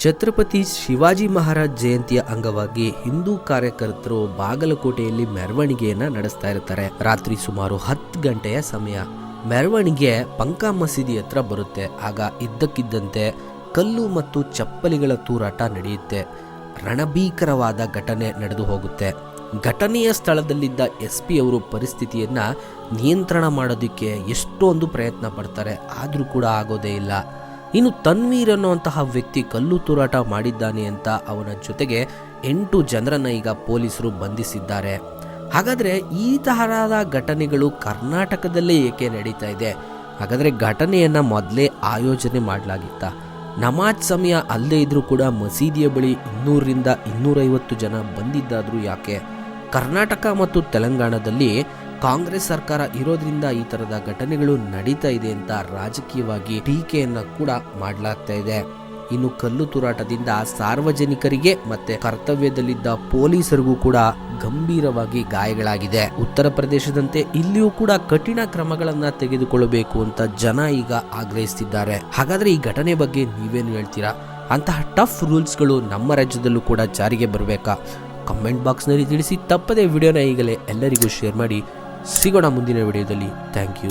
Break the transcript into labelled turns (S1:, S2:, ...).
S1: ಛತ್ರಪತಿ ಶಿವಾಜಿ ಮಹಾರಾಜ್ ಜಯಂತಿಯ ಅಂಗವಾಗಿ ಹಿಂದೂ ಕಾರ್ಯಕರ್ತರು ಬಾಗಲಕೋಟೆಯಲ್ಲಿ ಮೆರವಣಿಗೆಯನ್ನ ನಡೆಸ್ತಾ ಇರ್ತಾರೆ. ರಾತ್ರಿ ಸುಮಾರು 10 ಗಂಟೆಯ ಸಮಯ ಮೆರವಣಿಗೆ ಪಂಕಾ ಮಸೀದಿ ಹತ್ರ ಬರುತ್ತೆ. ಆಗ ಇದ್ದಕ್ಕಿದ್ದಂತೆ ಕಲ್ಲು ಮತ್ತು ಚಪ್ಪಲಿಗಳ ತೂರಾಟ ನಡೆಯುತ್ತೆ. ರಣಭೀಕರವಾದ ಘಟನೆ ನಡೆದು ಹೋಗುತ್ತೆ. ಘಟನೆಯ ಸ್ಥಳದಲ್ಲಿದ್ದ SP ಅವರು ಪರಿಸ್ಥಿತಿಯನ್ನ ನಿಯಂತ್ರಣ ಮಾಡೋದಕ್ಕೆ ಎಷ್ಟೊಂದು ಪ್ರಯತ್ನ ಪಡ್ತಾರೆ, ಆದರೂ ಕೂಡ ಆಗೋದೇ ಇಲ್ಲ. ಇನ್ನು ತನ್ವೀರ್ ಅನ್ನುವಂತಹ ವ್ಯಕ್ತಿ ಕಲ್ಲು ತೂರಾಟ ಮಾಡಿದ್ದಾನೆ ಅಂತ ಅವನ ಜೊತೆಗೆ 8 ಜನರನ್ನ ಈಗ ಪೊಲೀಸರು ಬಂಧಿಸಿದ್ದಾರೆ. ಹಾಗಾದ್ರೆ ಈ ತರಹದ ಘಟನೆಗಳು ಕರ್ನಾಟಕದಲ್ಲೇ ಏಕೆ ನಡೀತಾ ಇದೆ? ಹಾಗಾದ್ರೆ ಘಟನೆಯನ್ನ ಮೊದಲೇ ಆಯೋಜನೆ ಮಾಡಲಾಗಿತ್ತ? ನಮಾಜ್ ಸಮಯ ಅಲ್ಲೇ ಇದ್ರೂ ಕೂಡ ಮಸೀದಿಯ ಬಳಿ 200ರಿಂದ 250 ಜನ ಬಂದಿದ್ದಾದ್ರೂ ಯಾಕೆ? ಕರ್ನಾಟಕ ಮತ್ತು ತೆಲಂಗಾಣದಲ್ಲಿ ಕಾಂಗ್ರೆಸ್ ಸರ್ಕಾರ ಇರೋದ್ರಿಂದ ಈ ತರದ ಘಟನೆಗಳು ನಡೀತಾ ಇದೆ ಅಂತ ರಾಜಕೀಯವಾಗಿ ಟೀಕೆಯನ್ನ ಕೂಡ ಮಾಡಲಾಗ್ತಾ ಇದೆ. ಇನ್ನು ಕಲ್ಲು ತೂರಾಟದಿಂದ ಸಾರ್ವಜನಿಕರಿಗೆ ಮತ್ತೆ ಕರ್ತವ್ಯದಲ್ಲಿದ್ದ ಪೊಲೀಸರಿಗೂ ಕೂಡ ಗಂಭೀರವಾಗಿ ಗಾಯಗಳಾಗಿದೆ. ಉತ್ತರ ಪ್ರದೇಶದಂತೆ ಇಲ್ಲಿಯೂ ಕೂಡ ಕಠಿಣ ಕ್ರಮಗಳನ್ನ ತೆಗೆದುಕೊಳ್ಳಬೇಕು ಅಂತ ಜನ ಈಗ ಆಗ್ರಹಿಸುತ್ತಿದ್ದಾರೆ. ಹಾಗಾದ್ರೆ ಈ ಘಟನೆ ಬಗ್ಗೆ ನೀವೇನು ಹೇಳ್ತೀರಾ? ಅಂತಹ ಟಫ್ ರೂಲ್ಸ್ಗಳು ನಮ್ಮ ರಾಜ್ಯದಲ್ಲೂ ಕೂಡ ಜಾರಿಗೆ ಬರಬೇಕಾ? ಕಮೆಂಟ್ ಬಾಕ್ಸ್ನಲ್ಲಿ ತಿಳಿಸಿ. ತಪ್ಪದೇ ವಿಡಿಯೋನ ಈಗಲೇ ಎಲ್ಲರಿಗೂ ಶೇರ್ ಮಾಡಿ. ಸಿಗೋಣ ಮುಂದಿನ ವಿಡಿಯೋದಲ್ಲಿ. Thank you.